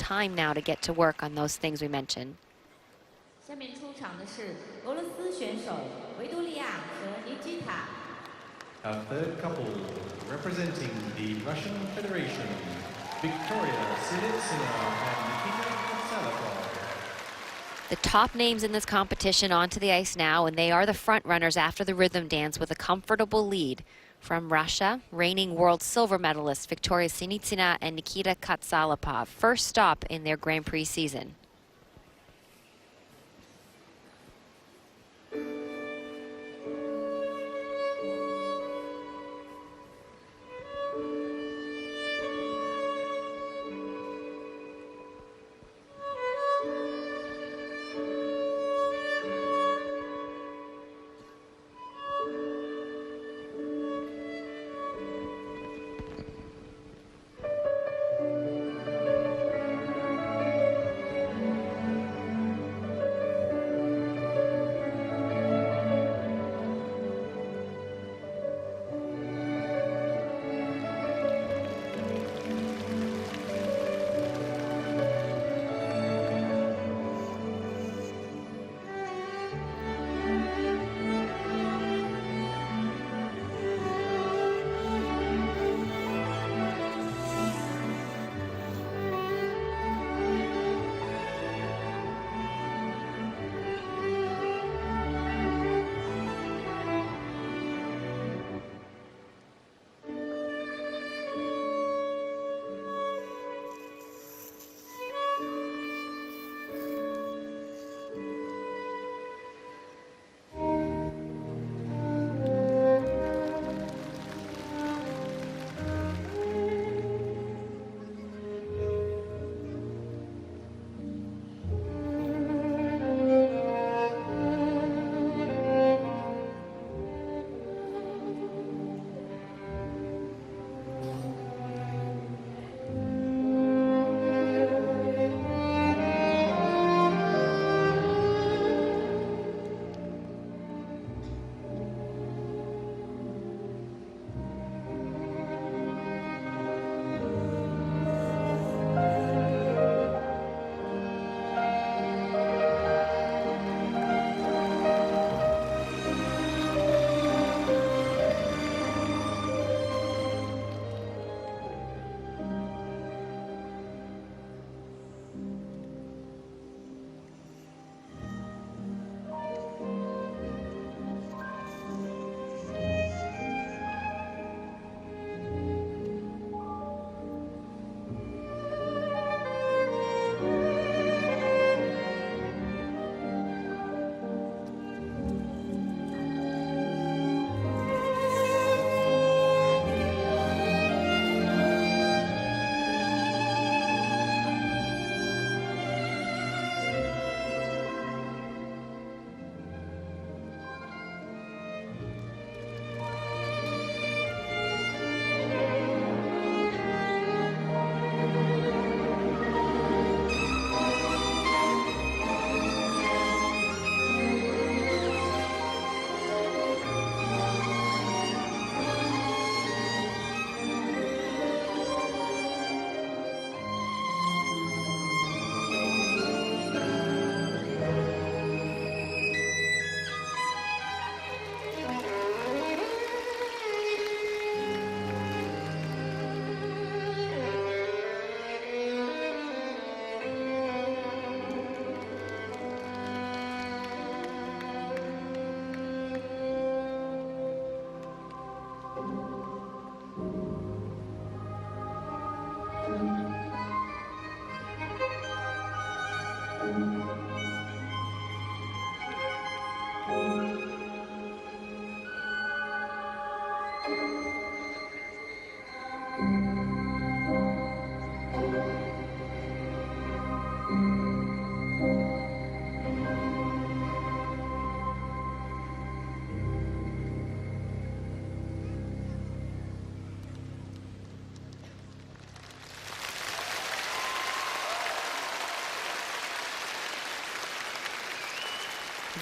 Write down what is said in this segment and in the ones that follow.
time now to get to work on those things we mentioned. 下面出场的是俄罗斯选手维多利亚和尼基塔。 Our third couple representing the Russian Federation, Victoria Sinitsina and Nikita Katsalapov. The top names in this competition onto the ice now, and they are the front runners after the rhythm dance with a comfortable lead. From Russia, reigning world silver medalists Victoria Sinitsina and Nikita Katsalapov, first stop in their Grand Prix season.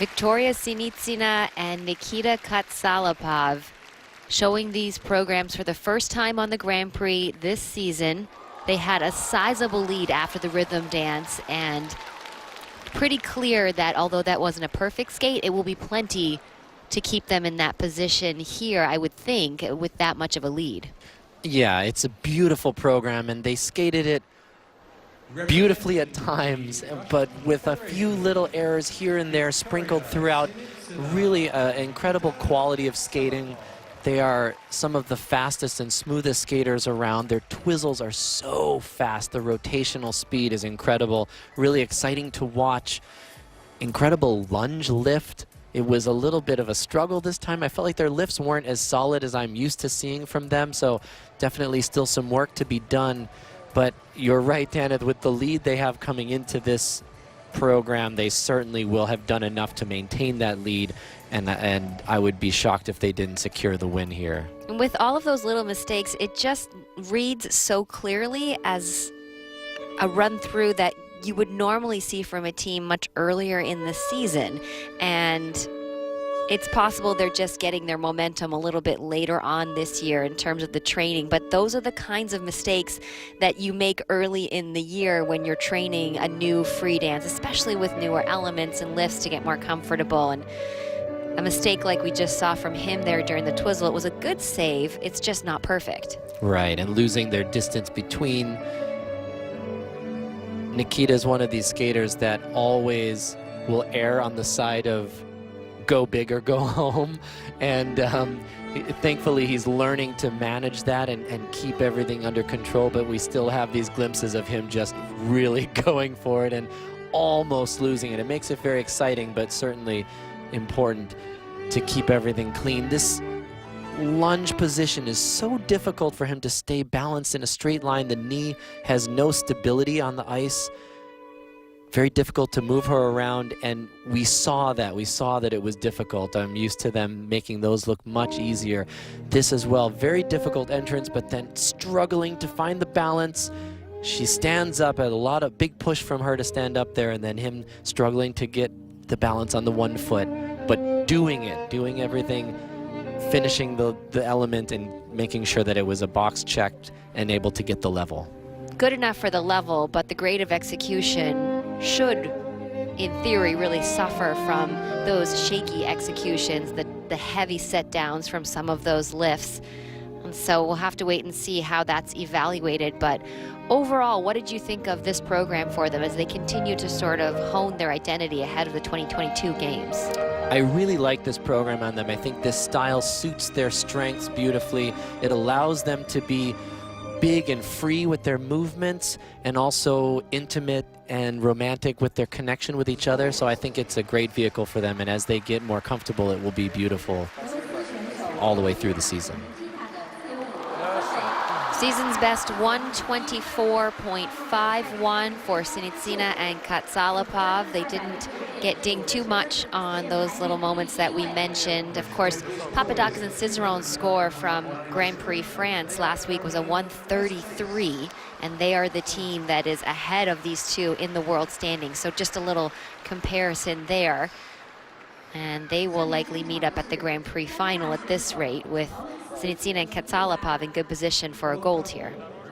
Victoria Sinitsina and Nikita Katsalapov showing these programs for the first time on the Grand Prix this season. they had a sizable lead after the rhythm dance, and pretty clear that although that wasn't a perfect skate, it will be plenty to keep them in that position here, I would think, with that much of a lead. Yeah, it's a beautiful program, and they skated it beautifully at times, but with a few little errors here and there sprinkled throughout. Really incredible quality of skating. They are some of the fastest and smoothest skaters around. Their twizzles are so fast. The rotational speed is incredible. Really exciting to watch. Incredible lunge lift. It was a little bit of a struggle this time. I felt like their lifts weren't as solid as I'm used to seeing from them, so definitely still some work to be done. But you're right, Dana, with the lead they have coming into this program, they certainly will have done enough to maintain that lead, and I would be shocked if they didn't secure the win here. And with all of those little mistakes, it just reads so clearly as a run through that you would normally see from a team much earlier in the season. And it's possible they're just getting their momentum a little bit later on this year in terms of the training, but those are the kinds of mistakes that you make early in the year when you're training a new free dance, especially with newer elements and lifts to get more comfortable. And a mistake like we just saw from him there during the twizzle, it was a good save, it's just not perfect. Right, and losing their distance between. Nikita is one of these skaters that always will err on the side of go big or go home, and thankfully he's learning to manage that and keep everything under control, but we still have these glimpses of him just really going for it and almost losing it. It makes it very exciting, but certainly important to keep everything clean. This lunge position is so difficult for him to stay balanced in a straight line. The knee has no stability on the ice. Very difficult to move her around, and we saw that it was difficult. I'm used to them making those look much easier. This as well, very difficult entrance, but then struggling to find the balance. She stands up, at a lot of big push from her to stand up there, and then him struggling to get the balance on the one foot, but doing everything, finishing the element and making sure that it was a box checked and able to get the level. Good enough for the level, but the grade of execution should, in theory, really suffer from those shaky executions, the heavy set downs from some of those lifts. And so we'll have to wait and see how that's evaluated. But overall, what did you think of this program for them as they continue to sort of hone their identity ahead of the 2022 games? I really like this program on them. I think this style suits their strengths beautifully. It allows them to be big and free with their movements, and also intimate and romantic with their connection with each other. So I think it's a great vehicle for them, and as they get more comfortable, it will be beautiful all the way through the season. Season's best 124.51 for Sinitsina and Katsalapov. They didn't get dinged too much on those little moments that we mentioned. Of course, Papadakis and Cizeron's score from Grand Prix France last week was a 133, and they are the team that is ahead of these two in the world standings. So just a little comparison there. And they will likely meet up at the Grand Prix final at this rate, with Sinitsina and Katsalapov in good position for a gold here.